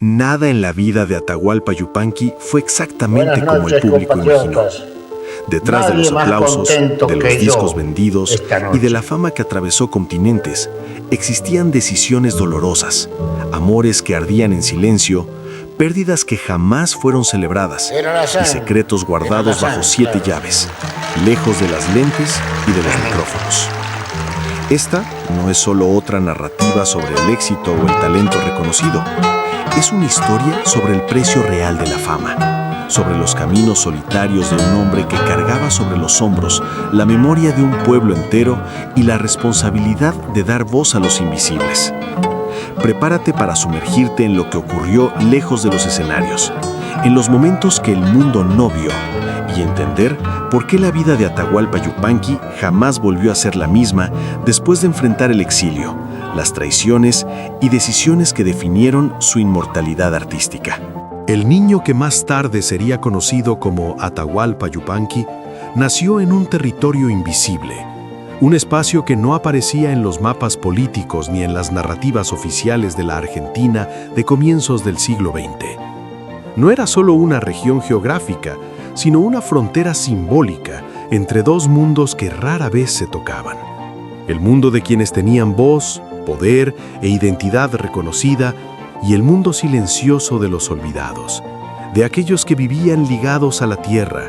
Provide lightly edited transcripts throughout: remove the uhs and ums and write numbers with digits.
Nada en la vida de Atahualpa Yupanqui fue exactamente como el público imaginó. Detrás de los aplausos, de los discos vendidos y de la fama que atravesó continentes, existían decisiones dolorosas, amores que ardían en silencio, pérdidas que jamás fueron celebradas y secretos guardados bajo 7 llaves, lejos de las lentes y de los micrófonos. Esta no es solo otra narrativa sobre el éxito o el talento reconocido. Es una historia sobre el precio real de la fama, sobre los caminos solitarios de un hombre que cargaba sobre los hombros la memoria de un pueblo entero y la responsabilidad de dar voz a los invisibles. Prepárate para sumergirte en lo que ocurrió lejos de los escenarios, en los momentos que el mundo no vio, y entender por qué la vida de Atahualpa Yupanqui jamás volvió a ser la misma después de enfrentar el exilio, las traiciones y decisiones que definieron su inmortalidad artística. El niño que más tarde sería conocido como Atahualpa Yupanqui nació en un territorio invisible, un espacio que no aparecía en los mapas políticos ni en las narrativas oficiales de la Argentina de comienzos del siglo XX. No era solo una región geográfica, sino una frontera simbólica entre dos mundos que rara vez se tocaban. El mundo de quienes tenían voz, poder e identidad reconocida, y el mundo silencioso de los olvidados, de aquellos que vivían ligados a la tierra,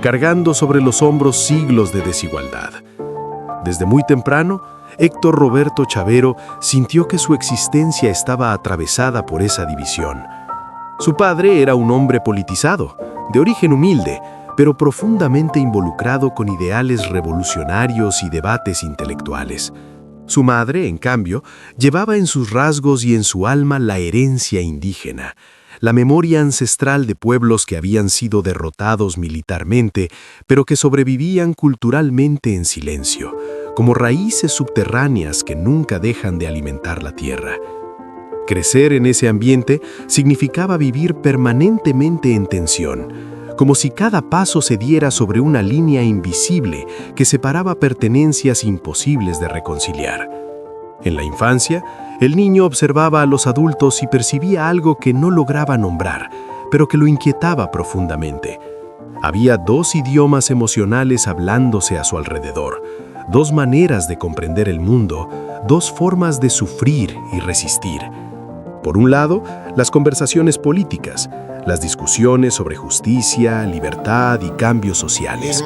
cargando sobre los hombros siglos de desigualdad. Desde muy temprano, Héctor Roberto Chavero sintió que su existencia estaba atravesada por esa división. Su padre era un hombre politizado, de origen humilde, pero profundamente involucrado con ideales revolucionarios y debates intelectuales. Su madre, en cambio, llevaba en sus rasgos y en su alma la herencia indígena, la memoria ancestral de pueblos que habían sido derrotados militarmente, pero que sobrevivían culturalmente en silencio, como raíces subterráneas que nunca dejan de alimentar la tierra. Crecer en ese ambiente significaba vivir permanentemente en tensión, como si cada paso se diera sobre una línea invisible que separaba pertenencias imposibles de reconciliar. En la infancia, el niño observaba a los adultos y percibía algo que no lograba nombrar, pero que lo inquietaba profundamente. Había 2 idiomas emocionales hablándose a su alrededor, 2 maneras de comprender el mundo, 2 formas de sufrir y resistir. Por un lado, las conversaciones políticas, las discusiones sobre justicia, libertad y cambios sociales.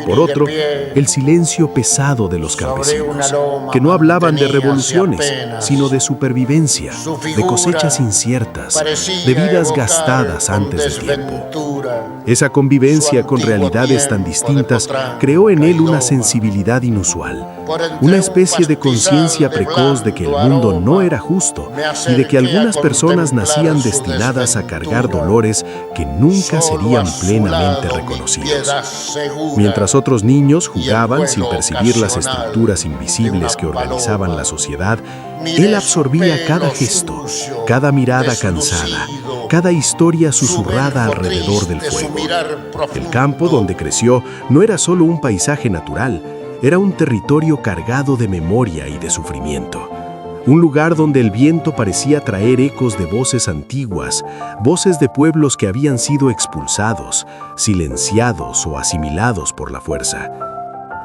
Por otro, el silencio pesado de los campesinos, que no hablaban de revoluciones, sino de supervivencia, de cosechas inciertas, de vidas gastadas antes de tiempo. Esa convivencia con realidades tan distintas creó en él una sensibilidad inusual, una especie de conciencia precoz de que el mundo no era justo y de que algunas personas nacían destinadas a cargar dolores que nunca serían plenamente reconocidos. Mientras otros niños jugaban sin percibir las estructuras invisibles que organizaban la sociedad, él absorbía cada gesto, cada mirada cansada, cada historia susurrada alrededor del fuego. El campo donde creció no era solo un paisaje natural, era un territorio cargado de memoria y de sufrimiento. Un lugar donde el viento parecía traer ecos de voces antiguas, voces de pueblos que habían sido expulsados, silenciados o asimilados por la fuerza.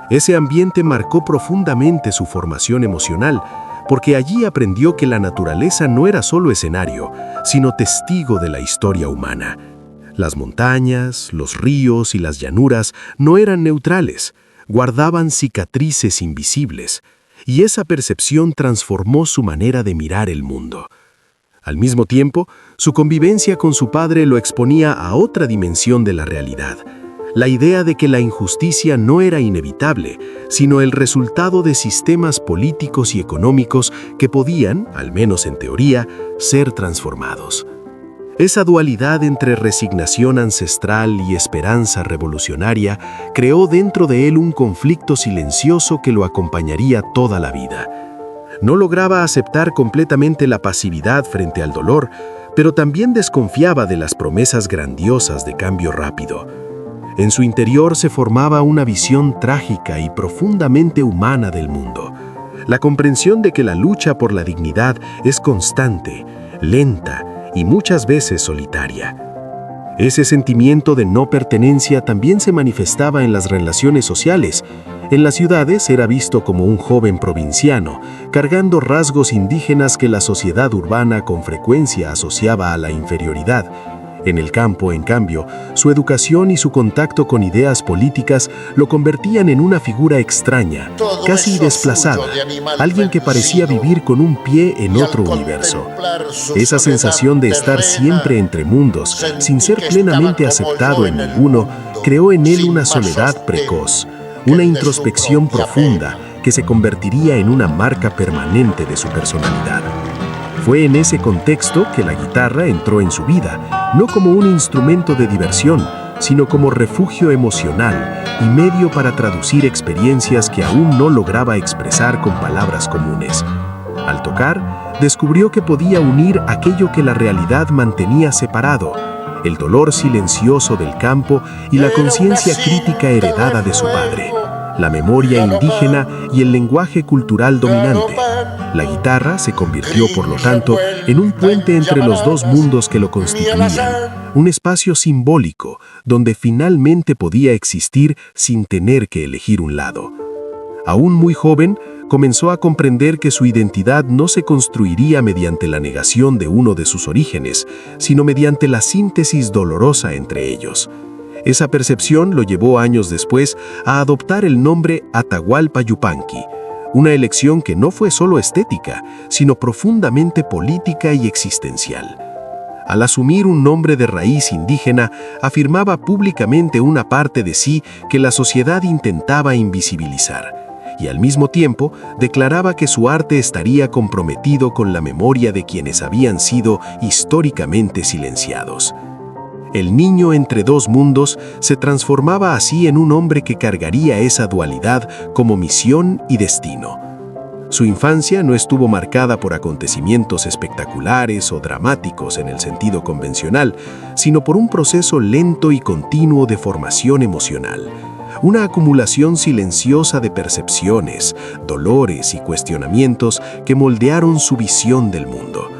Ese ambiente marcó profundamente su formación emocional, porque allí aprendió que la naturaleza no era solo escenario, sino testigo de la historia humana. Las montañas, los ríos y las llanuras no eran neutrales, guardaban cicatrices invisibles, y esa percepción transformó su manera de mirar el mundo. Al mismo tiempo, su convivencia con su padre lo exponía a otra dimensión de la realidad, la idea de que la injusticia no era inevitable, sino el resultado de sistemas políticos y económicos que podían, al menos en teoría, ser transformados. Esa dualidad entre resignación ancestral y esperanza revolucionaria creó dentro de él un conflicto silencioso que lo acompañaría toda la vida. No lograba aceptar completamente la pasividad frente al dolor, pero también desconfiaba de las promesas grandiosas de cambio rápido. En su interior se formaba una visión trágica y profundamente humana del mundo. La comprensión de que la lucha por la dignidad es constante, lenta y muchas veces solitaria. Ese sentimiento de no pertenencia también se manifestaba en las relaciones sociales. En las ciudades era visto como un joven provinciano, cargando rasgos indígenas que la sociedad urbana con frecuencia asociaba a la inferioridad. En el campo, en cambio, su educación y su contacto con ideas políticas lo convertían en una figura extraña, casi desplazada, alguien que parecía vivir con un pie en otro universo. Esa sensación de estar siempre entre mundos, sin ser plenamente aceptado en ninguno, creó en él una soledad precoz, una introspección profunda que se convertiría en una marca permanente de su personalidad. Fue en ese contexto que la guitarra entró en su vida, no como un instrumento de diversión, sino como refugio emocional y medio para traducir experiencias que aún no lograba expresar con palabras comunes. Al tocar, descubrió que podía unir aquello que la realidad mantenía separado, el dolor silencioso del campo y la conciencia crítica heredada de su padre, la memoria indígena y el lenguaje cultural dominante. La guitarra se convirtió, por lo tanto, en un puente entre los dos mundos que lo constituían, un espacio simbólico donde finalmente podía existir sin tener que elegir un lado. Aún muy joven, comenzó a comprender que su identidad no se construiría mediante la negación de uno de sus orígenes, sino mediante la síntesis dolorosa entre ellos. Esa percepción lo llevó años después a adoptar el nombre Atahualpa Yupanqui, una elección que no fue solo estética, sino profundamente política y existencial. Al asumir un nombre de raíz indígena, afirmaba públicamente una parte de sí que la sociedad intentaba invisibilizar, y al mismo tiempo declaraba que su arte estaría comprometido con la memoria de quienes habían sido históricamente silenciados. El niño entre dos mundos se transformaba así en un hombre que cargaría esa dualidad como misión y destino. Su infancia no estuvo marcada por acontecimientos espectaculares o dramáticos en el sentido convencional, sino por un proceso lento y continuo de formación emocional, una acumulación silenciosa de percepciones, dolores y cuestionamientos que moldearon su visión del mundo.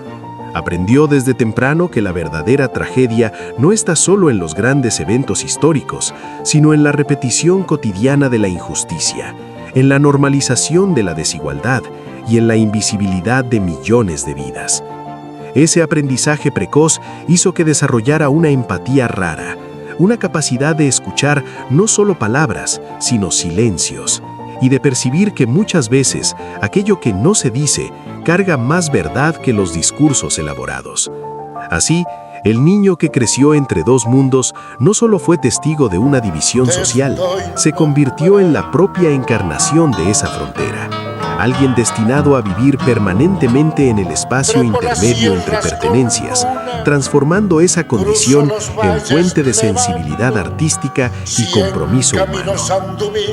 Aprendió desde temprano que la verdadera tragedia no está solo en los grandes eventos históricos, sino en la repetición cotidiana de la injusticia, en la normalización de la desigualdad y en la invisibilidad de millones de vidas. Ese aprendizaje precoz hizo que desarrollara una empatía rara, una capacidad de escuchar no solo palabras, sino silencios, y de percibir que muchas veces aquello que no se dice carga más verdad que los discursos elaborados. Así, el niño que creció entre dos mundos no solo fue testigo de una división social, se convirtió en la propia encarnación de esa frontera, alguien destinado a vivir permanentemente en el espacio intermedio entre pertenencias, transformando esa condición en fuente de sensibilidad artística y compromiso humano.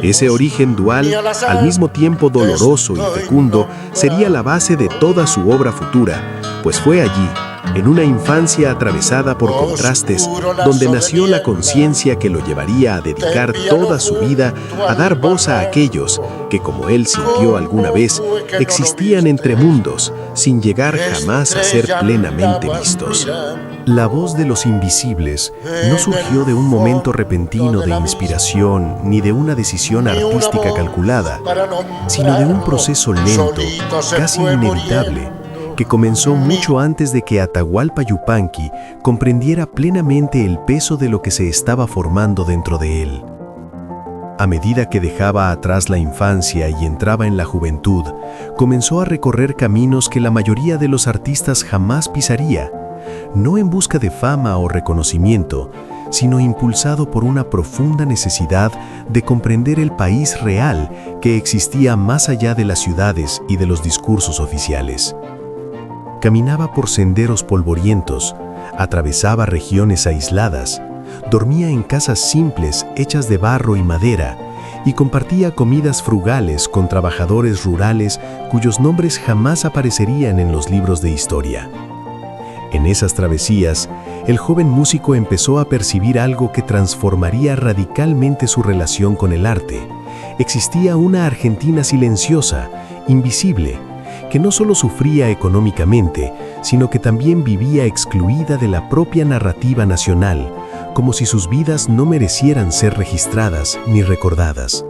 Ese origen dual, al mismo tiempo doloroso y fecundo, sería la base de toda su obra futura, pues fue allí, en una infancia atravesada por contrastes, donde nació la conciencia que lo llevaría a dedicar toda su vida a dar voz a aquellos que, como él sintió alguna vez, existían entre mundos, sin llegar jamás a ser plenamente vistos. La voz de los invisibles no surgió de un momento repentino de inspiración ni de una decisión artística calculada, sino de un proceso lento, casi inevitable, que comenzó mucho antes de que Atahualpa Yupanqui comprendiera plenamente el peso de lo que se estaba formando dentro de él. A medida que dejaba atrás la infancia y entraba en la juventud, comenzó a recorrer caminos que la mayoría de los artistas jamás pisaría, no en busca de fama o reconocimiento, sino impulsado por una profunda necesidad de comprender el país real que existía más allá de las ciudades y de los discursos oficiales. Caminaba por senderos polvorientos, atravesaba regiones aisladas, dormía en casas simples hechas de barro y madera y compartía comidas frugales con trabajadores rurales cuyos nombres jamás aparecerían en los libros de historia. En esas travesías, el joven músico empezó a percibir algo que transformaría radicalmente su relación con el arte. Existía una Argentina silenciosa, invisible, que no solo sufría económicamente, sino que también vivía excluida de la propia narrativa nacional, como si sus vidas no merecieran ser registradas ni recordadas.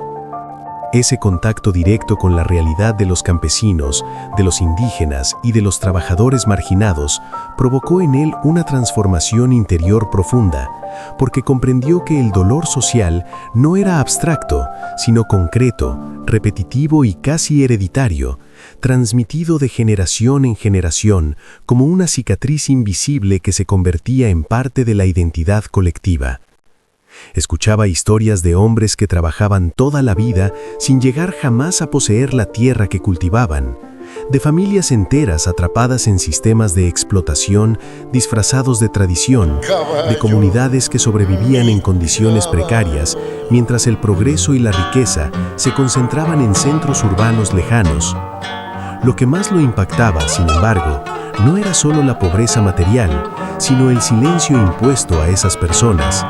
Ese contacto directo con la realidad de los campesinos, de los indígenas y de los trabajadores marginados provocó en él una transformación interior profunda, porque comprendió que el dolor social no era abstracto, sino concreto, repetitivo y casi hereditario, transmitido de generación en generación como una cicatriz invisible que se convertía en parte de la identidad colectiva. Escuchaba historias de hombres que trabajaban toda la vida sin llegar jamás a poseer la tierra que cultivaban, de familias enteras atrapadas en sistemas de explotación disfrazados de tradición, de comunidades que sobrevivían en condiciones precarias, mientras el progreso y la riqueza se concentraban en centros urbanos lejanos. Lo que más lo impactaba, sin embargo, no era solo la pobreza material, sino el silencio impuesto a esas personas,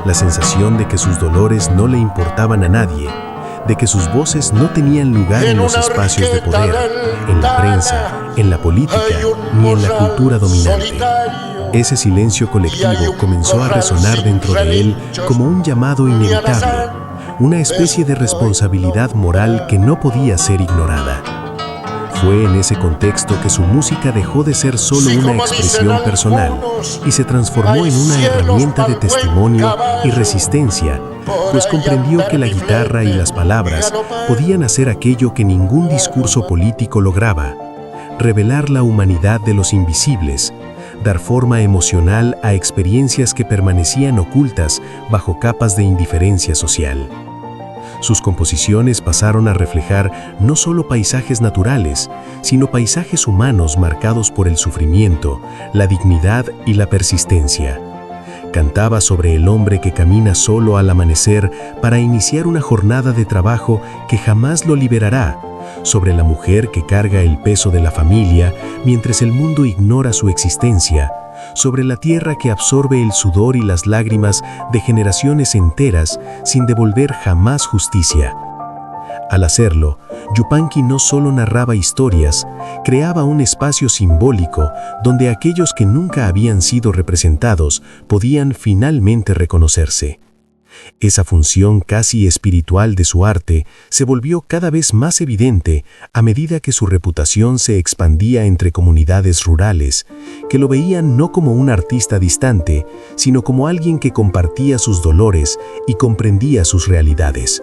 la sensación de que sus dolores no le importaban a nadie, de que sus voces no tenían lugar en los espacios de poder, en la prensa, en la política, ni en la cultura dominante. Ese silencio colectivo comenzó a resonar dentro de él como un llamado inevitable, una especie de responsabilidad moral que no podía ser ignorada. Fue en ese contexto que su música dejó de ser solo una expresión personal y se transformó en una herramienta de testimonio y resistencia, pues comprendió que la guitarra y las palabras podían hacer aquello que ningún discurso político lograba: revelar la humanidad de los invisibles, dar forma emocional a experiencias que permanecían ocultas bajo capas de indiferencia social. Sus composiciones pasaron a reflejar no solo paisajes naturales, sino paisajes humanos marcados por el sufrimiento, la dignidad y la persistencia. Cantaba sobre el hombre que camina solo al amanecer para iniciar una jornada de trabajo que jamás lo liberará, sobre la mujer que carga el peso de la familia mientras el mundo ignora su existencia, sobre la tierra que absorbe el sudor y las lágrimas de generaciones enteras sin devolver jamás justicia. Al hacerlo, Yupanqui no solo narraba historias, creaba un espacio simbólico donde aquellos que nunca habían sido representados podían finalmente reconocerse. Esa función casi espiritual de su arte se volvió cada vez más evidente a medida que su reputación se expandía entre comunidades rurales, que lo veían no como un artista distante, sino como alguien que compartía sus dolores y comprendía sus realidades.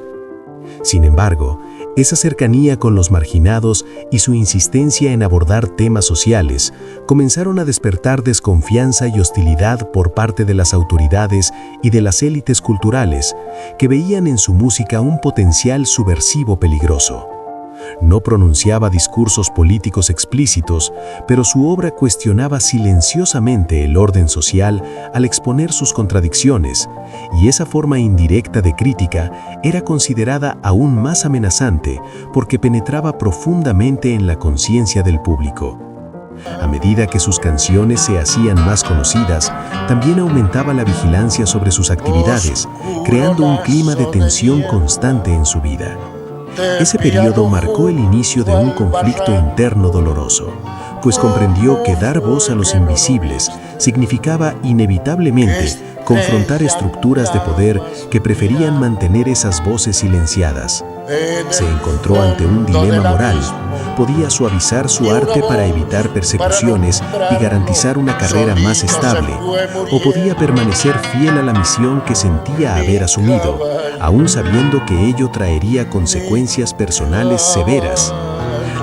Sin embargo, esa cercanía con los marginados y su insistencia en abordar temas sociales comenzaron a despertar desconfianza y hostilidad por parte de las autoridades y de las élites culturales, que veían en su música un potencial subversivo peligroso. No pronunciaba discursos políticos explícitos, pero su obra cuestionaba silenciosamente el orden social al exponer sus contradicciones, y esa forma indirecta de crítica era considerada aún más amenazante porque penetraba profundamente en la conciencia del público. A medida que sus canciones se hacían más conocidas, también aumentaba la vigilancia sobre sus actividades, creando un clima de tensión constante en su vida. Ese periodo marcó el inicio de un conflicto interno doloroso, pues comprendió que dar voz a los invisibles significaba inevitablemente confrontar estructuras de poder que preferían mantener esas voces silenciadas. Se encontró ante un dilema moral. Podía suavizar su arte para evitar persecuciones y garantizar una carrera más estable, o podía permanecer fiel a la misión que sentía haber asumido, aún sabiendo que ello traería consecuencias personales severas.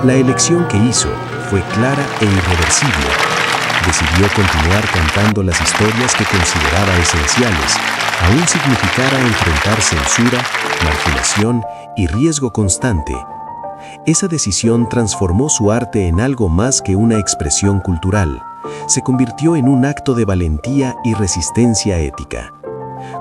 La elección que hizo fue clara e irreversible. Decidió continuar cantando las historias que consideraba esenciales, aún significara enfrentar censura, marginación y riesgo constante. Esa decisión transformó su arte en algo más que una expresión cultural. Se convirtió en un acto de valentía y resistencia ética.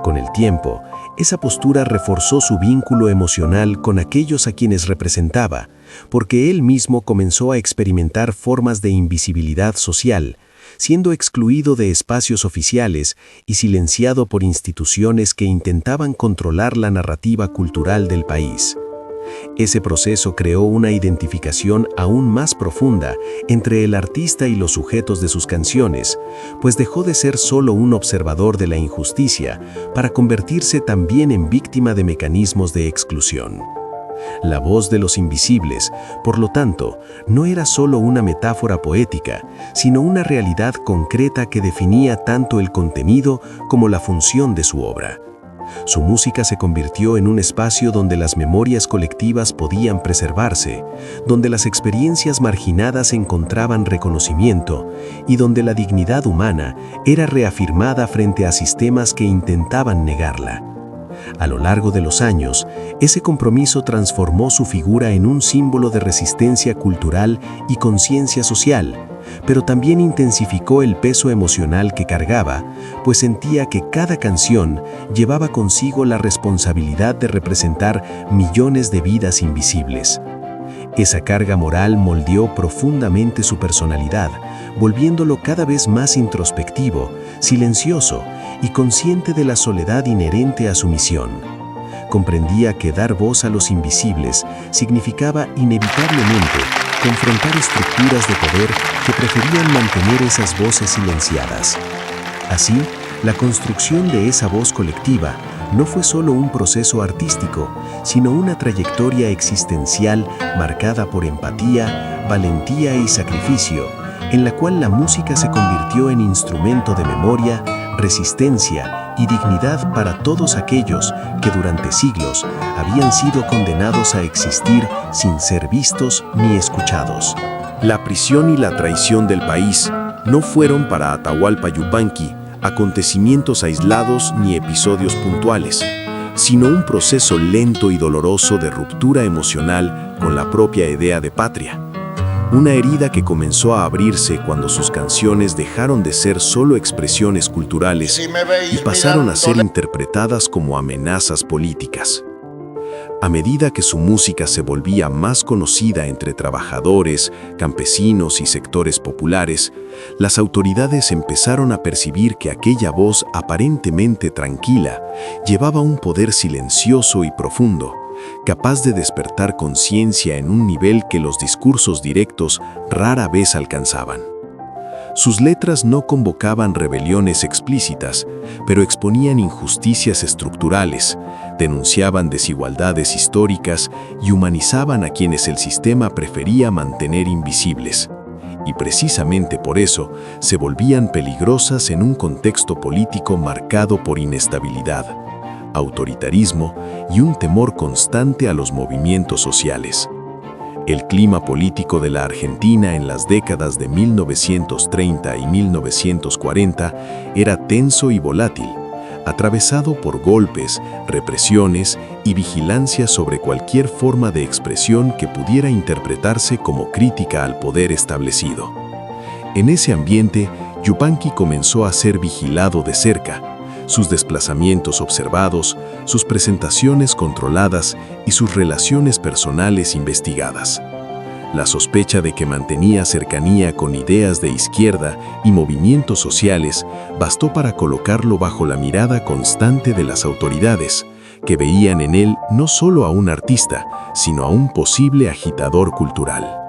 Con el tiempo, esa postura reforzó su vínculo emocional con aquellos a quienes representaba, porque él mismo comenzó a experimentar formas de invisibilidad social, siendo excluido de espacios oficiales y silenciado por instituciones que intentaban controlar la narrativa cultural del país. Ese proceso creó una identificación aún más profunda entre el artista y los sujetos de sus canciones, pues dejó de ser solo un observador de la injusticia para convertirse también en víctima de mecanismos de exclusión. La voz de los invisibles, por lo tanto, no era solo una metáfora poética, sino una realidad concreta que definía tanto el contenido como la función de su obra. Su música se convirtió en un espacio donde las memorias colectivas podían preservarse, donde las experiencias marginadas encontraban reconocimiento y donde la dignidad humana era reafirmada frente a sistemas que intentaban negarla. A lo largo de los años, ese compromiso transformó su figura en un símbolo de resistencia cultural y conciencia social, pero también intensificó el peso emocional que cargaba, pues sentía que cada canción llevaba consigo la responsabilidad de representar millones de vidas invisibles. Esa carga moral moldeó profundamente su personalidad, volviéndolo cada vez más introspectivo, silencioso y consciente de la soledad inherente a su misión. Comprendía que dar voz a los invisibles significaba inevitablemente confrontar estructuras de poder que preferían mantener esas voces silenciadas. Así, la construcción de esa voz colectiva no fue solo un proceso artístico, sino una trayectoria existencial marcada por empatía, valentía y sacrificio, en la cual la música se convirtió en instrumento de memoria, resistencia y dignidad para todos aquellos que durante siglos habían sido condenados a existir sin ser vistos ni escuchados. La prisión y la traición del país no fueron para Atahualpa Yupanqui acontecimientos aislados ni episodios puntuales, sino un proceso lento y doloroso de ruptura emocional con la propia idea de patria. Una herida que comenzó a abrirse cuando sus canciones dejaron de ser solo expresiones culturales y pasaron a ser interpretadas como amenazas políticas. A medida que su música se volvía más conocida entre trabajadores, campesinos y sectores populares, las autoridades empezaron a percibir que aquella voz aparentemente tranquila llevaba un poder silencioso y profundo, capaz de despertar conciencia en un nivel que los discursos directos rara vez alcanzaban. Sus letras no convocaban rebeliones explícitas, pero exponían injusticias estructurales, denunciaban desigualdades históricas y humanizaban a quienes el sistema prefería mantener invisibles. Y precisamente por eso se volvían peligrosas en un contexto político marcado por inestabilidad, autoritarismo y un temor constante a los movimientos sociales. El clima político de la Argentina en las décadas de 1930 y 1940 era tenso y volátil, atravesado por golpes, represiones y vigilancia sobre cualquier forma de expresión que pudiera interpretarse como crítica al poder establecido. En ese ambiente, Yupanqui comenzó a ser vigilado de cerca, sus desplazamientos observados, sus presentaciones controladas y sus relaciones personales investigadas. La sospecha de que mantenía cercanía con ideas de izquierda y movimientos sociales bastó para colocarlo bajo la mirada constante de las autoridades, que veían en él no solo a un artista, sino a un posible agitador cultural.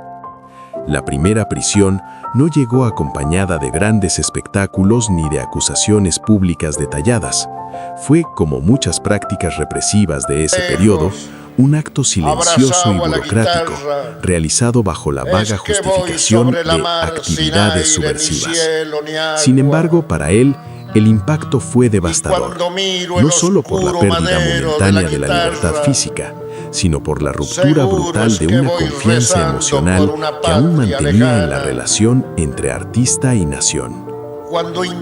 La primera prisión no llegó acompañada de grandes espectáculos ni de acusaciones públicas detalladas. Fue, como muchas prácticas represivas de ese periodo, un acto silencioso y burocrático, realizado bajo la vaga justificación de actividades subversivas. Sin embargo, para él, el impacto fue devastador, no solo por la pérdida momentánea de la libertad física, sino por la ruptura brutal de una confianza emocional que aún mantenía en la relación entre artista y nación.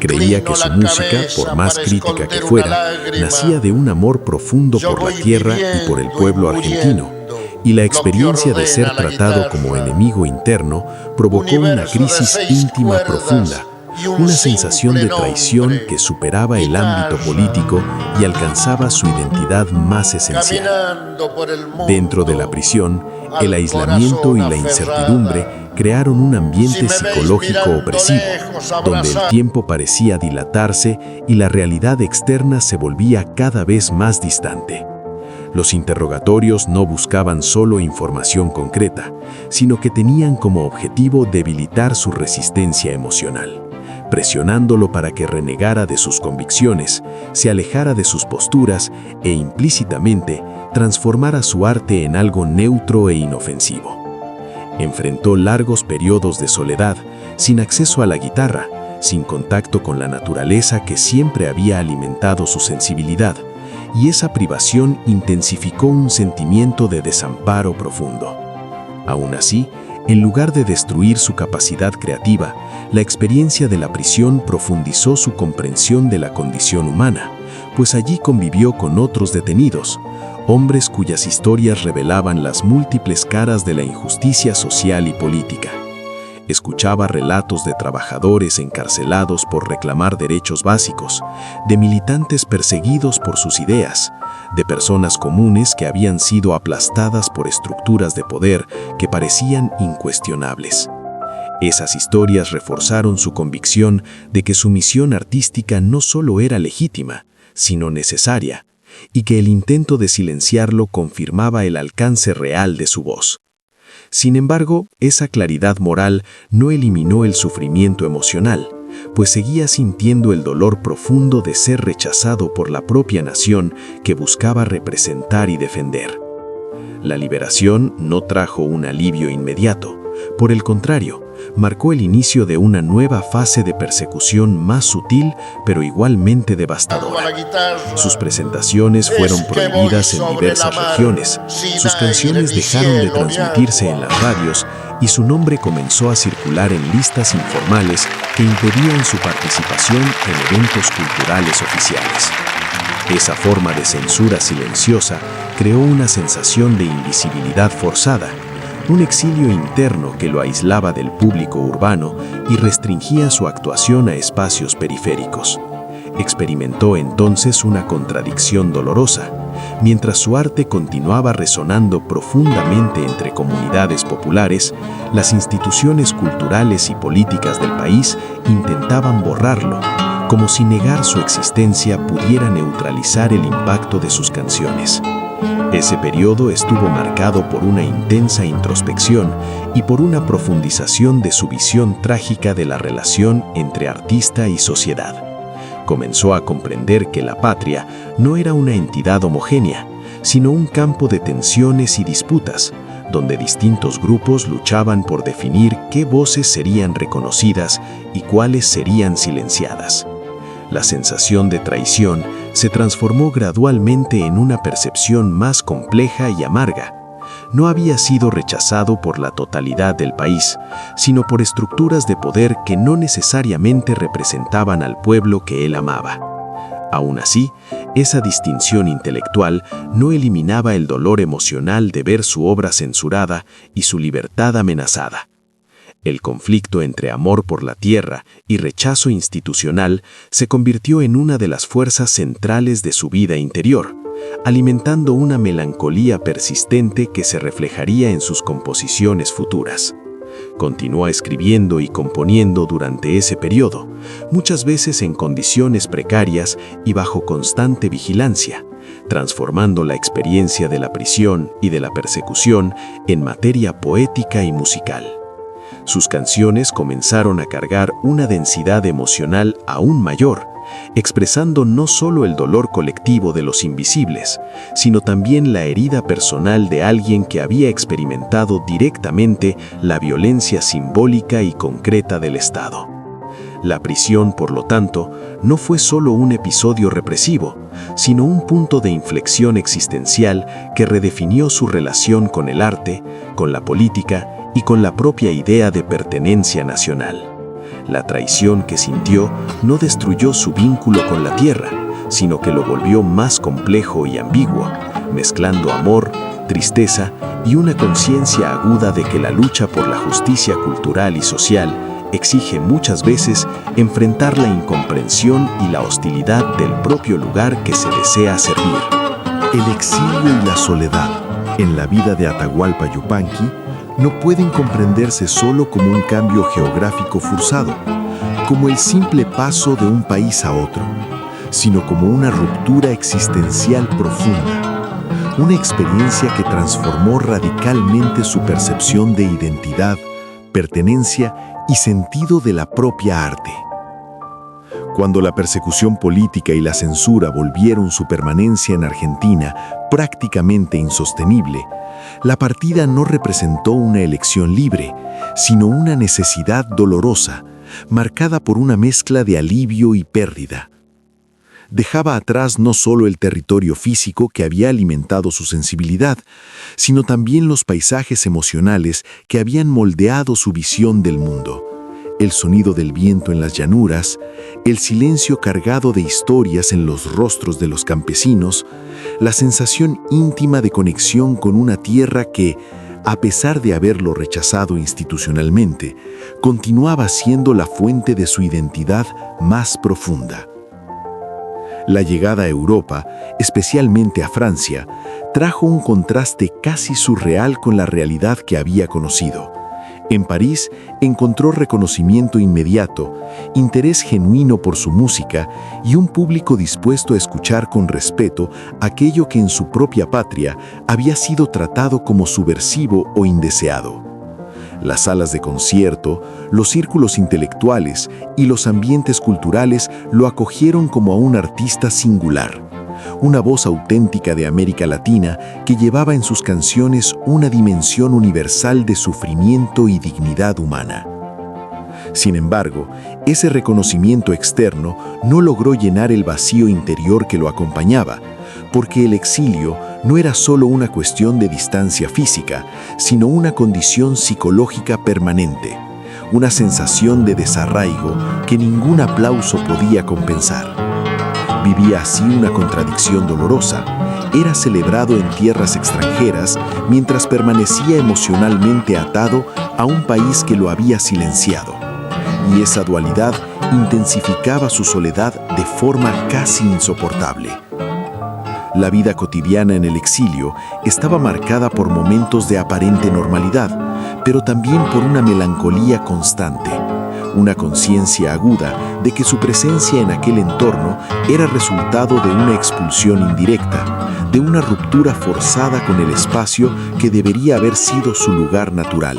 Creía que su música, por más crítica que fuera, nacía de un amor profundo por la tierra y por el pueblo argentino, y la experiencia de ser tratado como enemigo interno provocó una crisis íntima profunda, una sensación de traición que superaba el ámbito político y alcanzaba su identidad más esencial. Dentro de la prisión, el aislamiento y la incertidumbre crearon un ambiente psicológico opresivo, donde el tiempo parecía dilatarse y la realidad externa se volvía cada vez más distante. Los interrogatorios no buscaban solo información concreta, sino que tenían como objetivo debilitar su resistencia emocional, presionándolo para que renegara de sus convicciones, se alejara de sus posturas e implícitamente transformara su arte en algo neutro e inofensivo. Enfrentó largos periodos de soledad, sin acceso a la guitarra, sin contacto con la naturaleza que siempre había alimentado su sensibilidad, y esa privación intensificó un sentimiento de desamparo profundo. Aún así, en lugar de destruir su capacidad creativa, la experiencia de la prisión profundizó su comprensión de la condición humana, pues allí convivió con otros detenidos, hombres cuyas historias revelaban las múltiples caras de la injusticia social y política. Escuchaba relatos de trabajadores encarcelados por reclamar derechos básicos, de militantes perseguidos por sus ideas, de personas comunes que habían sido aplastadas por estructuras de poder que parecían incuestionables. Esas historias reforzaron su convicción de que su misión artística no solo era legítima, sino necesaria, y que el intento de silenciarlo confirmaba el alcance real de su voz. Sin embargo, esa claridad moral no eliminó el sufrimiento emocional, pues seguía sintiendo el dolor profundo de ser rechazado por la propia nación que buscaba representar y defender. La liberación no trajo un alivio inmediato, por el contrario, marcó el inicio de una nueva fase de persecución más sutil, pero igualmente devastadora. Sus presentaciones fueron prohibidas en diversas regiones, sus canciones dejaron de transmitirse en las radios y su nombre comenzó a circular en listas informales que impedían su participación en eventos culturales oficiales. Esa forma de censura silenciosa creó una sensación de invisibilidad forzada, un exilio interno que lo aislaba del público urbano y restringía su actuación a espacios periféricos. Experimentó entonces una contradicción dolorosa. Mientras su arte continuaba resonando profundamente entre comunidades populares, las instituciones culturales y políticas del país intentaban borrarlo, como si negar su existencia pudiera neutralizar el impacto de sus canciones. Ese periodo estuvo marcado por una intensa introspección y por una profundización de su visión trágica de la relación entre artista y sociedad. Comenzó a comprender que la patria no era una entidad homogénea, sino un campo de tensiones y disputas, donde distintos grupos luchaban por definir qué voces serían reconocidas y cuáles serían silenciadas. La sensación de traición se transformó gradualmente en una percepción más compleja y amarga. No había sido rechazado por la totalidad del país, sino por estructuras de poder que no necesariamente representaban al pueblo que él amaba. Aún así, esa distinción intelectual no eliminaba el dolor emocional de ver su obra censurada y su libertad amenazada. El conflicto entre amor por la tierra y rechazo institucional se convirtió en una de las fuerzas centrales de su vida interior, alimentando una melancolía persistente que se reflejaría en sus composiciones futuras. Continuó escribiendo y componiendo durante ese periodo, muchas veces en condiciones precarias y bajo constante vigilancia, transformando la experiencia de la prisión y de la persecución en materia poética y musical. Sus canciones comenzaron a cargar una densidad emocional aún mayor, expresando no solo el dolor colectivo de los invisibles, sino también la herida personal de alguien que había experimentado directamente la violencia simbólica y concreta del Estado. La prisión, por lo tanto, no fue solo un episodio represivo, sino un punto de inflexión existencial que redefinió su relación con el arte, con la política y con la propia idea de pertenencia nacional. La traición que sintió no destruyó su vínculo con la tierra, sino que lo volvió más complejo y ambiguo, mezclando amor, tristeza y una conciencia aguda de que la lucha por la justicia cultural y social exige muchas veces enfrentar la incomprensión y la hostilidad del propio lugar que se desea servir. El exilio y la soledad en la vida de Atahualpa Yupanqui no pueden comprenderse solo como un cambio geográfico forzado, como el simple paso de un país a otro, sino como una ruptura existencial profunda. una experiencia que transformó radicalmente su percepción de identidad, pertenencia y sentido de la propia arte. Cuando la persecución política y la censura volvieron su permanencia en Argentina prácticamente insostenible, la partida no representó una elección libre, sino una necesidad dolorosa, marcada por una mezcla de alivio y pérdida. Dejaba atrás no solo el territorio físico que había alimentado su sensibilidad, sino también los paisajes emocionales que habían moldeado su visión del mundo. El sonido del viento en las llanuras, el silencio cargado de historias en los rostros de los campesinos, la sensación íntima de conexión con una tierra que, a pesar de haberlo rechazado institucionalmente, continuaba siendo la fuente de su identidad más profunda. La llegada a Europa, especialmente a Francia, trajo un contraste casi surreal con la realidad que había conocido. En París encontró reconocimiento inmediato, interés genuino por su música y un público dispuesto a escuchar con respeto aquello que en su propia patria había sido tratado como subversivo o indeseado. Las salas de concierto, los círculos intelectuales y los ambientes culturales lo acogieron como a un artista singular, una voz auténtica de América Latina que llevaba en sus canciones una dimensión universal de sufrimiento y dignidad humana. Sin embargo, ese reconocimiento externo no logró llenar el vacío interior que lo acompañaba, porque el exilio no era solo una cuestión de distancia física, sino una condición psicológica permanente, una sensación de desarraigo que ningún aplauso podía compensar. Vivía así una contradicción dolorosa. Era celebrado en tierras extranjeras mientras permanecía emocionalmente atado a un país que lo había silenciado. Y esa dualidad intensificaba su soledad de forma casi insoportable. La vida cotidiana en el exilio estaba marcada por momentos de aparente normalidad, pero también por una melancolía constante, una conciencia aguda de que su presencia en aquel entorno era resultado de una expulsión indirecta, de una ruptura forzada con el espacio que debería haber sido su lugar natural.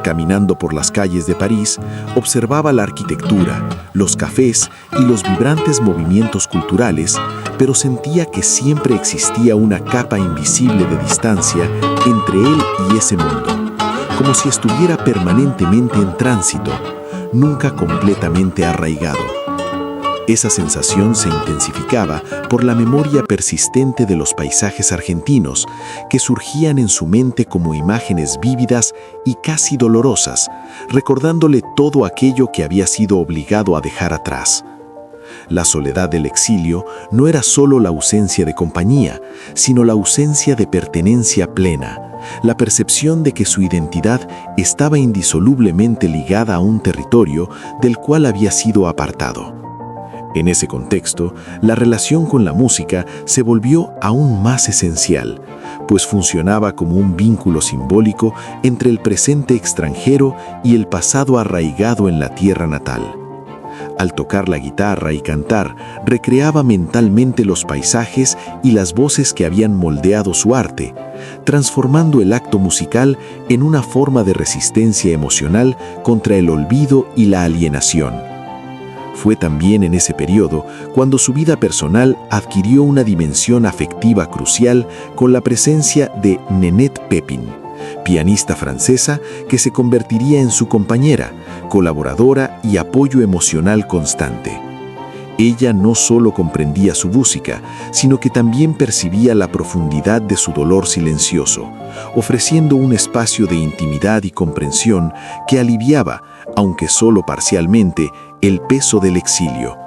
Caminando por las calles de París, observaba la arquitectura, los cafés y los vibrantes movimientos culturales, pero sentía que siempre existía una capa invisible de distancia entre él y ese mundo, como si estuviera permanentemente en tránsito, nunca completamente arraigado. Esa sensación se intensificaba por la memoria persistente de los paisajes argentinos, que surgían en su mente como imágenes vívidas y casi dolorosas, recordándole todo aquello que había sido obligado a dejar atrás. La soledad del exilio no era solo la ausencia de compañía, sino la ausencia de pertenencia plena, la percepción de que su identidad estaba indisolublemente ligada a un territorio del cual había sido apartado. En ese contexto, la relación con la música se volvió aún más esencial, pues funcionaba como un vínculo simbólico entre el presente extranjero y el pasado arraigado en la tierra natal. Al tocar la guitarra y cantar, recreaba mentalmente los paisajes y las voces que habían moldeado su arte, transformando el acto musical en una forma de resistencia emocional contra el olvido y la alienación. Fue también en ese periodo cuando su vida personal adquirió una dimensión afectiva crucial con la presencia de Nénette Pépin, pianista francesa que se convertiría en su compañera, colaboradora y apoyo emocional constante. Ella no solo comprendía su música, sino que también percibía la profundidad de su dolor silencioso, ofreciendo un espacio de intimidad y comprensión que aliviaba, aunque solo parcialmente, el peso del exilio.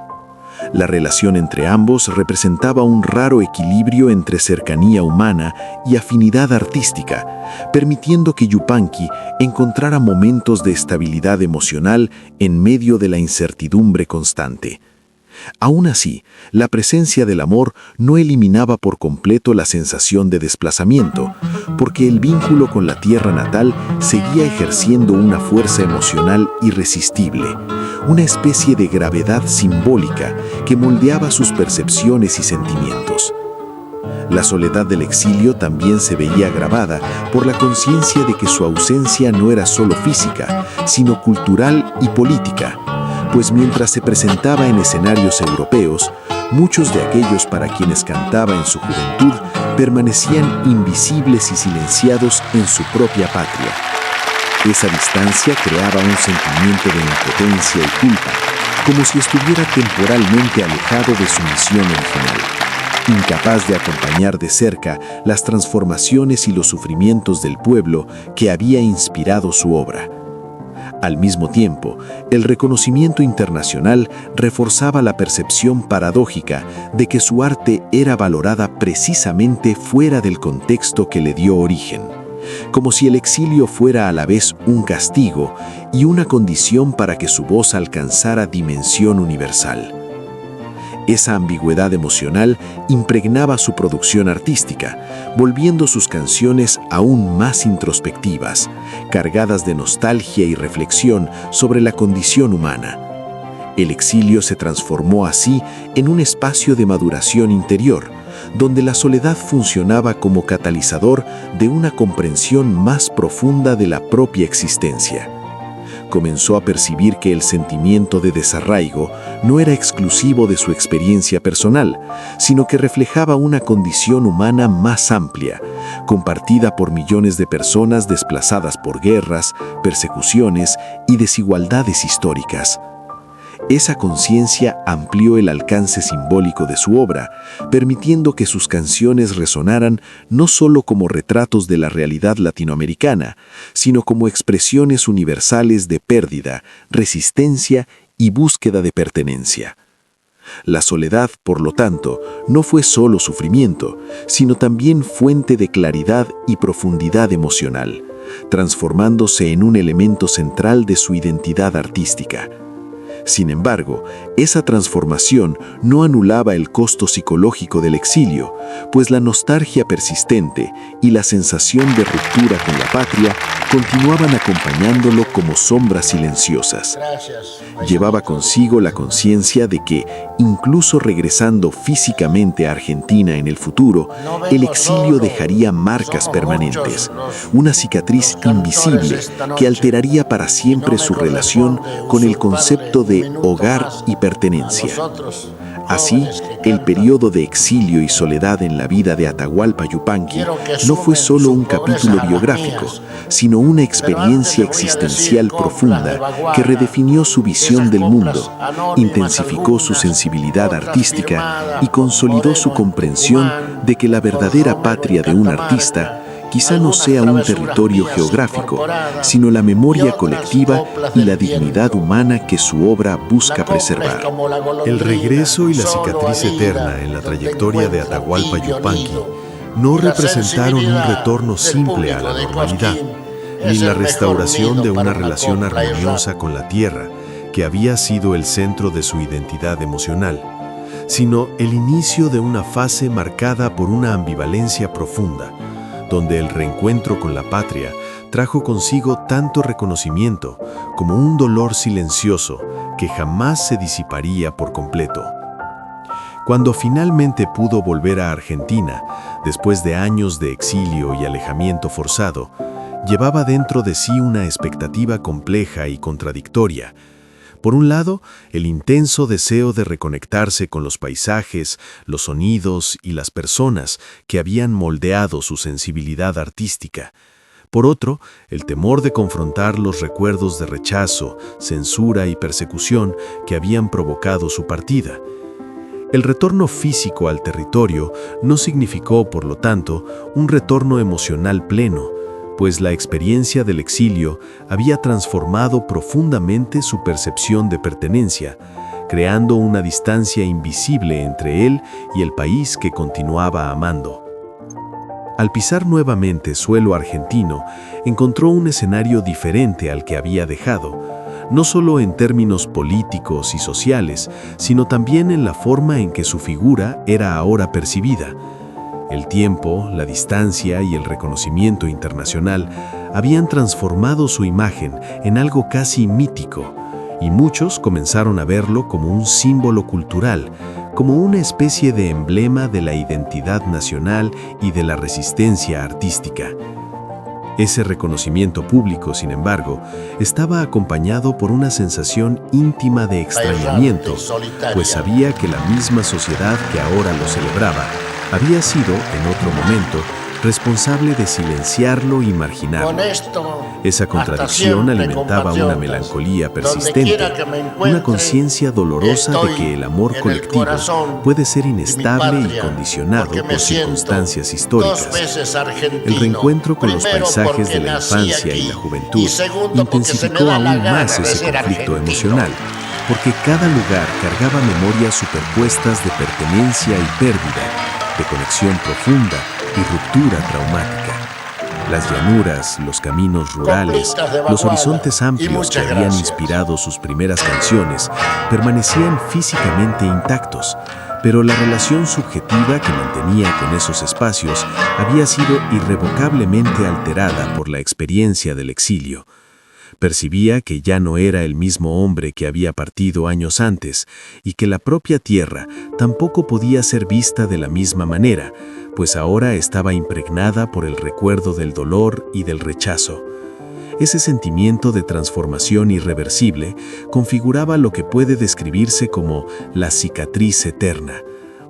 La relación entre ambos representaba un raro equilibrio entre cercanía humana y afinidad artística, permitiendo que Yupanqui encontrara momentos de estabilidad emocional en medio de la incertidumbre constante. Aún así, la presencia del amor no eliminaba por completo la sensación de desplazamiento, porque el vínculo con la tierra natal seguía ejerciendo una fuerza emocional irresistible, una especie de gravedad simbólica que moldeaba sus percepciones y sentimientos. La soledad del exilio también se veía agravada por la conciencia de que su ausencia no era solo física, sino cultural y política, pues mientras se presentaba en escenarios europeos, muchos de aquellos para quienes cantaba en su juventud permanecían invisibles y silenciados en su propia patria. Esa distancia creaba un sentimiento de impotencia y culpa, como si estuviera temporalmente alejado de su misión original, incapaz de acompañar de cerca las transformaciones y los sufrimientos del pueblo que había inspirado su obra. Al mismo tiempo, el reconocimiento internacional reforzaba la percepción paradójica de que su arte era valorada precisamente fuera del contexto que le dio origen, como si el exilio fuera a la vez un castigo y una condición para que su voz alcanzara dimensión universal. Esa ambigüedad emocional impregnaba su producción artística, volviendo sus canciones aún más introspectivas, cargadas de nostalgia y reflexión sobre la condición humana. El exilio se transformó así en un espacio de maduración interior, donde la soledad funcionaba como catalizador de una comprensión más profunda de la propia existencia. Comenzó a percibir que el sentimiento de desarraigo no era exclusivo de su experiencia personal, sino que reflejaba una condición humana más amplia, compartida por millones de personas desplazadas por guerras, persecuciones y desigualdades históricas. Esa conciencia amplió el alcance simbólico de su obra, permitiendo que sus canciones resonaran no solo como retratos de la realidad latinoamericana, sino como expresiones universales de pérdida, resistencia y búsqueda de pertenencia. La soledad, por lo tanto, no fue solo sufrimiento, sino también fuente de claridad y profundidad emocional, transformándose en un elemento central de su identidad artística. Sin embargo, esa transformación no anulaba el costo psicológico del exilio, pues la nostalgia persistente y la sensación de ruptura con la patria continuaban acompañándolo como sombras silenciosas. Llevaba consigo la conciencia de que, incluso regresando físicamente a Argentina en el futuro, el exilio dejaría marcas permanentes, una cicatriz invisible que alteraría para siempre su relación con el concepto de hogar y pertenencia. Así, el periodo de exilio y soledad en la vida de Atahualpa Yupanqui no fue solo un capítulo biográfico, sino una experiencia existencial profunda que redefinió su visión del mundo, intensificó su sensibilidad artística y consolidó su comprensión de que la verdadera patria de un artista quizá no sea un territorio geográfico, sino la memoria colectiva y la dignidad humana que su obra busca preservar. El regreso y la cicatriz eterna en la trayectoria de Atahualpa Yupanqui no representaron un retorno simple a la normalidad, ni la restauración de una relación armoniosa con la tierra, que había sido el centro de su identidad emocional, sino el inicio de una fase marcada por una ambivalencia profunda, donde el reencuentro con la patria trajo consigo tanto reconocimiento como un dolor silencioso que jamás se disiparía por completo. Cuando finalmente pudo volver a Argentina, después de años de exilio y alejamiento forzado, llevaba dentro de sí una expectativa compleja y contradictoria. Por un lado, el intenso deseo de reconectarse con los paisajes, los sonidos y las personas que habían moldeado su sensibilidad artística. Por otro, el temor de confrontar los recuerdos de rechazo, censura y persecución que habían provocado su partida. El retorno físico al territorio no significó, por lo tanto, un retorno emocional pleno, pues la experiencia del exilio había transformado profundamente su percepción de pertenencia, creando una distancia invisible entre él y el país que continuaba amando. Al pisar nuevamente suelo argentino, encontró un escenario diferente al que había dejado, no solo en términos políticos y sociales, sino también en la forma en que su figura era ahora percibida. El tiempo, la distancia y el reconocimiento internacional habían transformado su imagen en algo casi mítico, y muchos comenzaron a verlo como un símbolo cultural, como una especie de emblema de la identidad nacional y de la resistencia artística. Ese reconocimiento público, sin embargo, estaba acompañado por una sensación íntima de extrañamiento, pues sabía que la misma sociedad que ahora lo celebraba había sido, en otro momento, responsable de silenciarlo y marginarlo. Esa contradicción alimentaba una melancolía persistente, una conciencia dolorosa de que el amor colectivo puede ser inestable y condicionado por circunstancias históricas. El reencuentro con los paisajes de la infancia y la juventud intensificó aún más ese conflicto emocional, porque cada lugar cargaba memorias superpuestas de pertenencia y pérdida, de conexión profunda y ruptura traumática. Las llanuras, los caminos rurales, los horizontes amplios que habían inspirado sus primeras canciones permanecían físicamente intactos, pero la relación subjetiva que mantenía con esos espacios había sido irrevocablemente alterada por la experiencia del exilio. Percibía que ya no era el mismo hombre que había partido años antes y que la propia tierra tampoco podía ser vista de la misma manera, pues ahora estaba impregnada por el recuerdo del dolor y del rechazo. Ese sentimiento de transformación irreversible configuraba lo que puede describirse como la cicatriz eterna,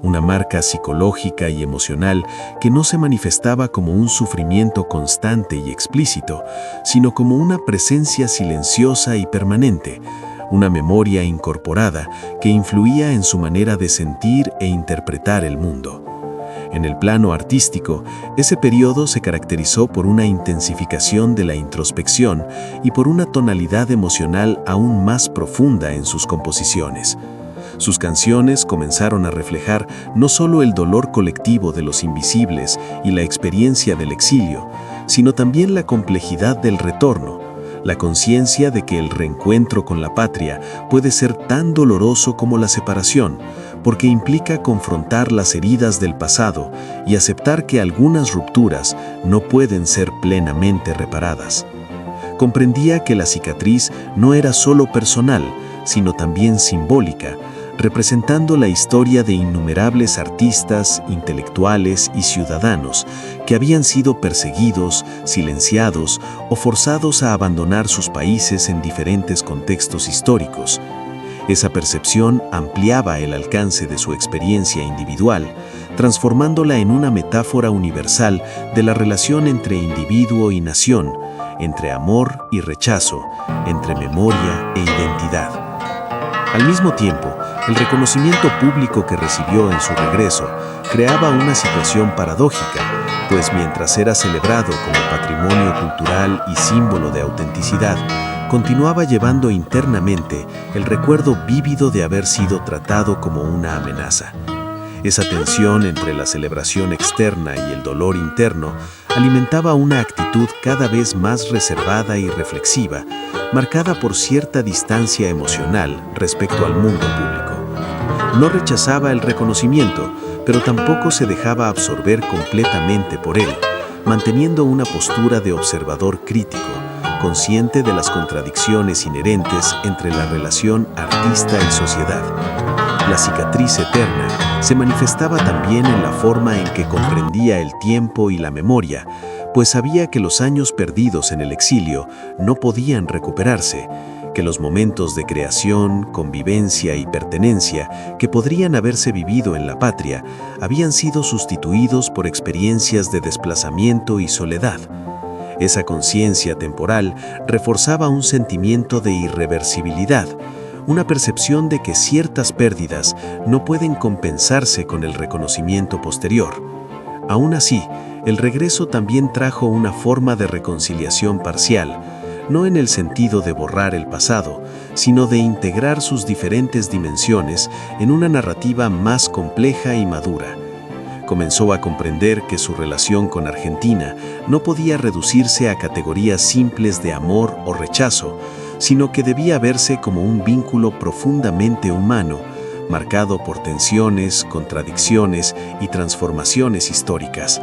una marca psicológica y emocional que no se manifestaba como un sufrimiento constante y explícito, sino como una presencia silenciosa y permanente, una memoria incorporada que influía en su manera de sentir e interpretar el mundo. En el plano artístico, ese periodo se caracterizó por una intensificación de la introspección y por una tonalidad emocional aún más profunda en sus composiciones. Sus canciones comenzaron a reflejar no solo el dolor colectivo de los invisibles y la experiencia del exilio, sino también la complejidad del retorno, la conciencia de que el reencuentro con la patria puede ser tan doloroso como la separación, porque implica confrontar las heridas del pasado y aceptar que algunas rupturas no pueden ser plenamente reparadas. Comprendía que la cicatriz no era solo personal, sino también simbólica, representando la historia de innumerables artistas, intelectuales y ciudadanos que habían sido perseguidos, silenciados o forzados a abandonar sus países en diferentes contextos históricos. Esa percepción ampliaba el alcance de su experiencia individual, transformándola en una metáfora universal de la relación entre individuo y nación, entre amor y rechazo, entre memoria e identidad. Al mismo tiempo, el reconocimiento público que recibió en su regreso creaba una situación paradójica, pues mientras era celebrado como patrimonio cultural y símbolo de autenticidad, continuaba llevando internamente el recuerdo vívido de haber sido tratado como una amenaza. Esa tensión entre la celebración externa y el dolor interno alimentaba una actitud cada vez más reservada y reflexiva, marcada por cierta distancia emocional respecto al mundo público. No rechazaba el reconocimiento, pero tampoco se dejaba absorber completamente por él, manteniendo una postura de observador crítico, consciente de las contradicciones inherentes entre la relación artista y sociedad. La cicatriz eterna se manifestaba también en la forma en que comprendía el tiempo y la memoria, pues sabía que los años perdidos en el exilio no podían recuperarse, que los momentos de creación, convivencia y pertenencia que podrían haberse vivido en la patria habían sido sustituidos por experiencias de desplazamiento y soledad. Esa conciencia temporal reforzaba un sentimiento de irreversibilidad, una percepción de que ciertas pérdidas no pueden compensarse con el reconocimiento posterior. Aún así, el regreso también trajo una forma de reconciliación parcial, no en el sentido de borrar el pasado, sino de integrar sus diferentes dimensiones en una narrativa más compleja y madura. Comenzó a comprender que su relación con Argentina no podía reducirse a categorías simples de amor o rechazo, sino que debía verse como un vínculo profundamente humano, marcado por tensiones, contradicciones y transformaciones históricas.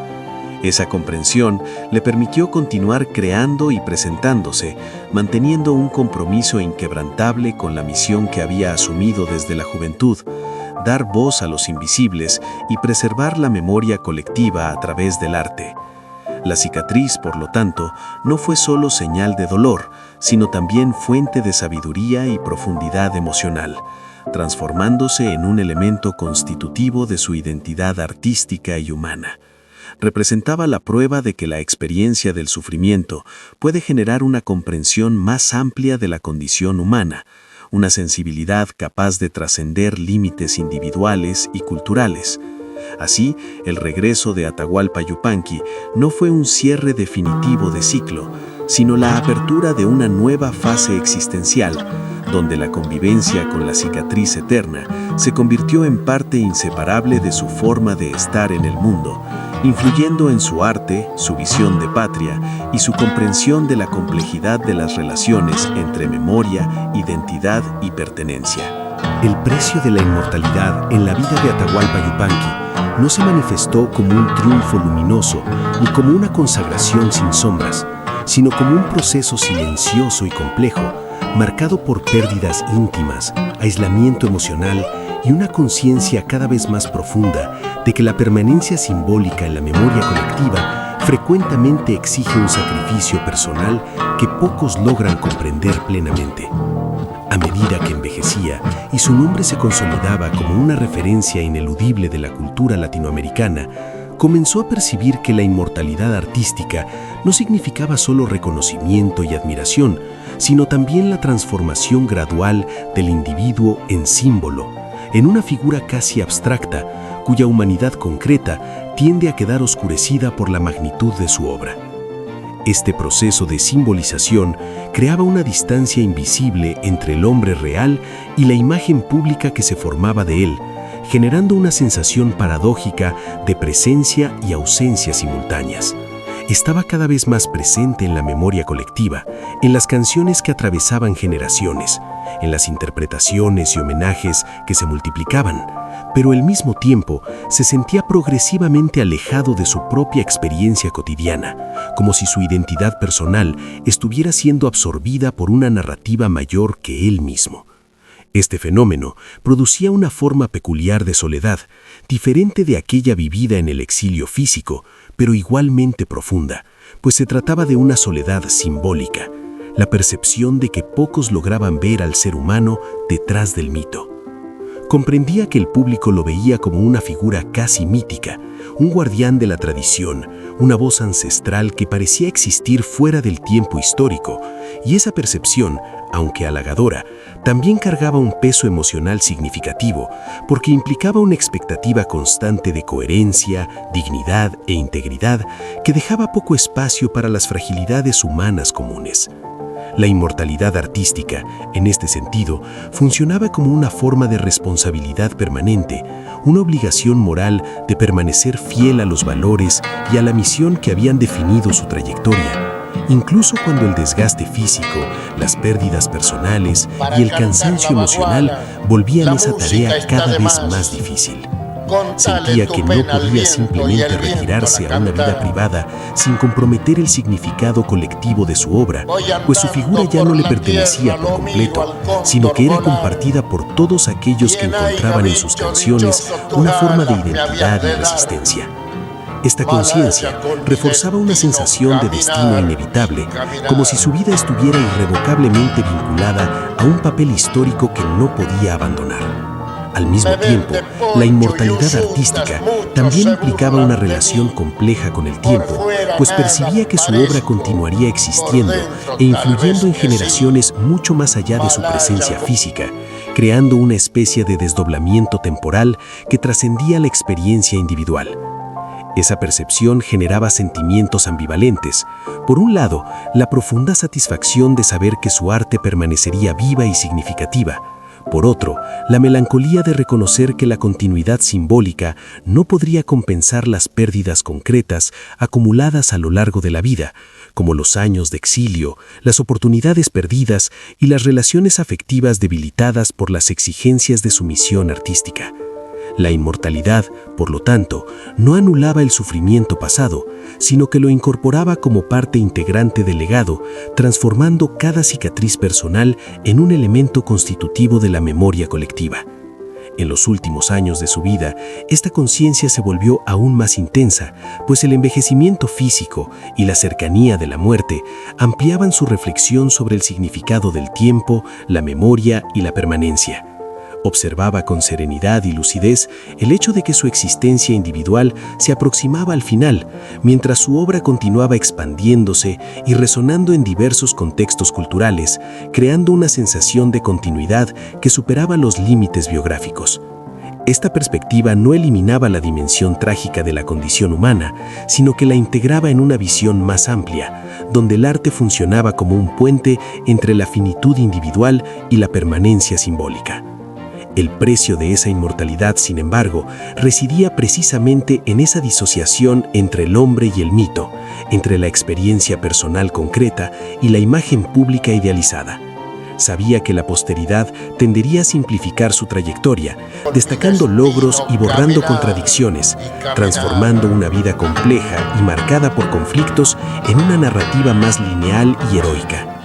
Esa comprensión le permitió continuar creando y presentándose, manteniendo un compromiso inquebrantable con la misión que había asumido desde la juventud, dar voz a los invisibles y preservar la memoria colectiva a través del arte. La cicatriz, por lo tanto, no fue solo señal de dolor, sino también fuente de sabiduría y profundidad emocional, transformándose en un elemento constitutivo de su identidad artística y humana. Representaba la prueba de que la experiencia del sufrimiento puede generar una comprensión más amplia de la condición humana, una sensibilidad capaz de trascender límites individuales y culturales. Así, el regreso de Atahualpa Yupanqui no fue un cierre definitivo de ciclo, sino la apertura de una nueva fase existencial, donde la convivencia con la cicatriz eterna se convirtió en parte inseparable de su forma de estar en el mundo, influyendo en su arte, su visión de patria y su comprensión de la complejidad de las relaciones entre memoria, identidad y pertenencia. El precio de la inmortalidad en la vida de Atahualpa Yupanqui no se manifestó como un triunfo luminoso ni como una consagración sin sombras, sino como un proceso silencioso y complejo, marcado por pérdidas íntimas, aislamiento emocional y una conciencia cada vez más profunda de que la permanencia simbólica en la memoria colectiva frecuentemente exige un sacrificio personal que pocos logran comprender plenamente. A medida que envejecía y su nombre se consolidaba como una referencia ineludible de la cultura latinoamericana, comenzó a percibir que la inmortalidad artística no significaba solo reconocimiento y admiración, sino también la transformación gradual del individuo en símbolo, en una figura casi abstracta, cuya humanidad concreta tiende a quedar oscurecida por la magnitud de su obra. Este proceso de simbolización creaba una distancia invisible entre el hombre real y la imagen pública que se formaba de él, generando una sensación paradójica de presencia y ausencia simultáneas. Estaba cada vez más presente en la memoria colectiva, en las canciones que atravesaban generaciones, en las interpretaciones y homenajes que se multiplicaban, pero al mismo tiempo se sentía progresivamente alejado de su propia experiencia cotidiana, como si su identidad personal estuviera siendo absorbida por una narrativa mayor que él mismo. Este fenómeno producía una forma peculiar de soledad, diferente de aquella vivida en el exilio físico, pero igualmente profunda, pues se trataba de una soledad simbólica, la percepción de que pocos lograban ver al ser humano detrás del mito. Comprendía que el público lo veía como una figura casi mítica, un guardián de la tradición, una voz ancestral que parecía existir fuera del tiempo histórico, y esa percepción, aunque halagadora, también cargaba un peso emocional significativo, porque implicaba una expectativa constante de coherencia, dignidad e integridad que dejaba poco espacio para las fragilidades humanas comunes. La inmortalidad artística, en este sentido, funcionaba como una forma de responsabilidad permanente, una obligación moral de permanecer fiel a los valores y a la misión que habían definido su trayectoria, incluso cuando el desgaste físico, las pérdidas personales y el cansancio emocional volvían esa tarea cada vez más difícil. Sentía que no podía simplemente retirarse a una vida privada sin comprometer el significado colectivo de su obra, pues su figura ya no le pertenecía por completo, sino que era compartida por todos aquellos que encontraban en sus canciones una forma de identidad y resistencia. Esta conciencia reforzaba una sensación de destino inevitable, como si su vida estuviera irrevocablemente vinculada a un papel histórico que no podía abandonar. Al mismo tiempo, la inmortalidad artística también implicaba una relación compleja con el tiempo, pues percibía que su obra continuaría existiendo e influyendo en generaciones mucho más allá de su presencia física, creando una especie de desdoblamiento temporal que trascendía la experiencia individual. Esa percepción generaba sentimientos ambivalentes. Por un lado, la profunda satisfacción de saber que su arte permanecería viva y significativa. Por otro, la melancolía de reconocer que la continuidad simbólica no podría compensar las pérdidas concretas acumuladas a lo largo de la vida, como los años de exilio, las oportunidades perdidas y las relaciones afectivas debilitadas por las exigencias de su misión artística. La inmortalidad, por lo tanto, no anulaba el sufrimiento pasado, sino que lo incorporaba como parte integrante del legado, transformando cada cicatriz personal en un elemento constitutivo de la memoria colectiva. En los últimos años de su vida, esta conciencia se volvió aún más intensa, pues el envejecimiento físico y la cercanía de la muerte ampliaban su reflexión sobre el significado del tiempo, la memoria y la permanencia. Observaba con serenidad y lucidez el hecho de que su existencia individual se aproximaba al final, mientras su obra continuaba expandiéndose y resonando en diversos contextos culturales, creando una sensación de continuidad que superaba los límites biográficos. Esta perspectiva no eliminaba la dimensión trágica de la condición humana, sino que la integraba en una visión más amplia, donde el arte funcionaba como un puente entre la finitud individual y la permanencia simbólica. El precio de esa inmortalidad, sin embargo, residía precisamente en esa disociación entre el hombre y el mito, entre la experiencia personal concreta y la imagen pública idealizada. Sabía que la posteridad tendería a simplificar su trayectoria, destacando logros y borrando contradicciones, transformando una vida compleja y marcada por conflictos en una narrativa más lineal y heroica.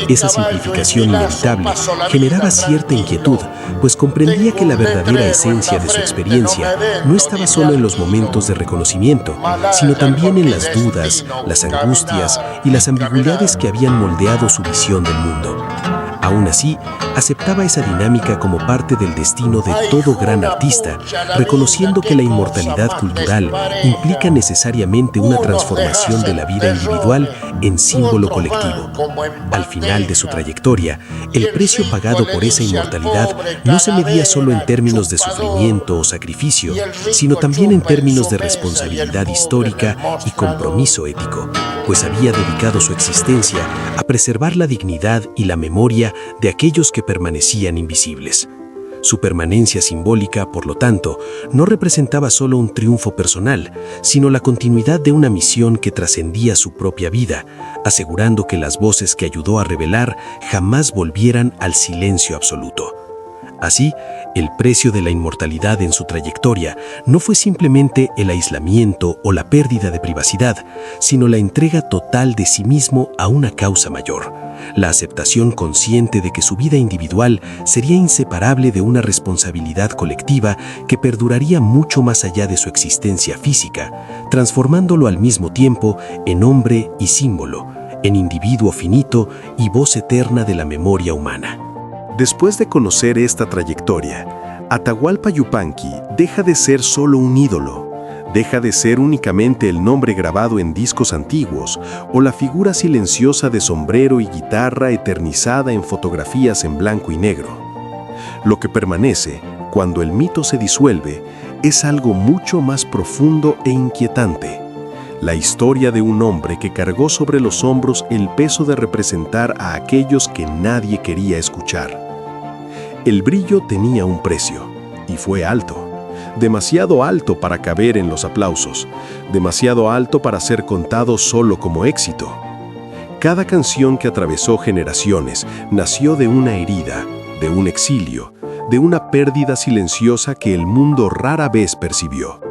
Esa simplificación inevitable generaba cierta inquietud, pues comprendía que la verdadera esencia de su experiencia no estaba solo en los momentos de reconocimiento, sino también en las dudas, las angustias y las ambigüedades que habían moldeado su visión del mundo. Aún así, aceptaba esa dinámica como parte del destino de todo gran artista, reconociendo que la inmortalidad cultural implica necesariamente una transformación de la vida individual en símbolo colectivo. Al final de su trayectoria, el precio pagado por esa inmortalidad no se medía solo en términos de sufrimiento o sacrificio, sino también en términos de responsabilidad histórica y compromiso ético, pues había dedicado su existencia a preservar la dignidad y la memoria de aquellos que permanecían invisibles. Su permanencia simbólica, por lo tanto, no representaba solo un triunfo personal, sino la continuidad de una misión que trascendía su propia vida, asegurando que las voces que ayudó a revelar jamás volvieran al silencio absoluto. Así, el precio de la inmortalidad en su trayectoria no fue simplemente el aislamiento o la pérdida de privacidad, sino la entrega total de sí mismo a una causa mayor, la aceptación consciente de que su vida individual sería inseparable de una responsabilidad colectiva que perduraría mucho más allá de su existencia física, transformándolo al mismo tiempo en hombre y símbolo, en individuo finito y voz eterna de la memoria humana. Después de conocer esta trayectoria, Atahualpa Yupanqui deja de ser solo un ídolo, deja de ser únicamente el nombre grabado en discos antiguos o la figura silenciosa de sombrero y guitarra eternizada en fotografías en blanco y negro. Lo que permanece, cuando el mito se disuelve, es algo mucho más profundo e inquietante. La historia de un hombre que cargó sobre los hombros el peso de representar a aquellos que nadie quería escuchar. El brillo tenía un precio, y fue alto. Demasiado alto para caber en los aplausos, demasiado alto para ser contado solo como éxito. Cada canción que atravesó generaciones nació de una herida, de un exilio, de una pérdida silenciosa que el mundo rara vez percibió.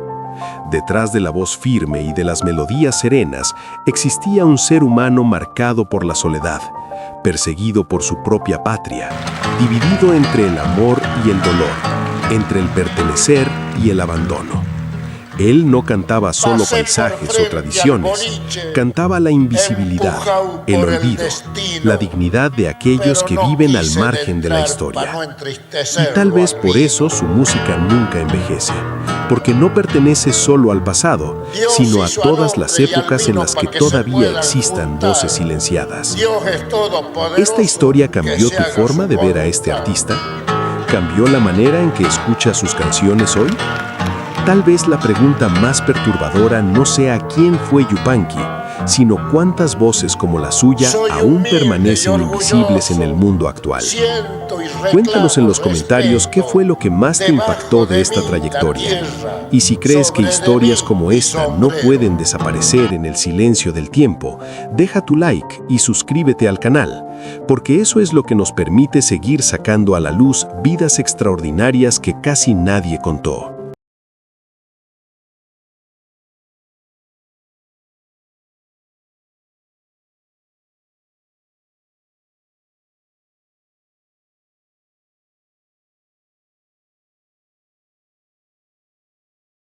Detrás de la voz firme y de las melodías serenas existía un ser humano marcado por la soledad, perseguido por su propia patria, dividido entre el amor y el dolor, entre el pertenecer y el abandono. Él no cantaba solo paisajes o tradiciones, cantaba la invisibilidad, el olvido, la dignidad de aquellos que viven al margen de la historia. Y tal vez por eso su música nunca envejece, porque no pertenece solo al pasado, sino a todas las épocas en las que todavía existan voces silenciadas. ¿Esta historia cambió tu forma de ver a este artista? ¿Cambió la manera en que escuchas sus canciones hoy? Tal vez la pregunta más perturbadora no sea quién fue Yupanqui, sino cuántas voces como la suya aún permanecen invisibles en el mundo actual. Cuéntanos en los comentarios qué fue lo que más te impactó de esta trayectoria. Y si crees que historias como esta no pueden desaparecer en el silencio del tiempo, deja tu like y suscríbete al canal, porque eso es lo que nos permite seguir sacando a la luz vidas extraordinarias que casi nadie contó.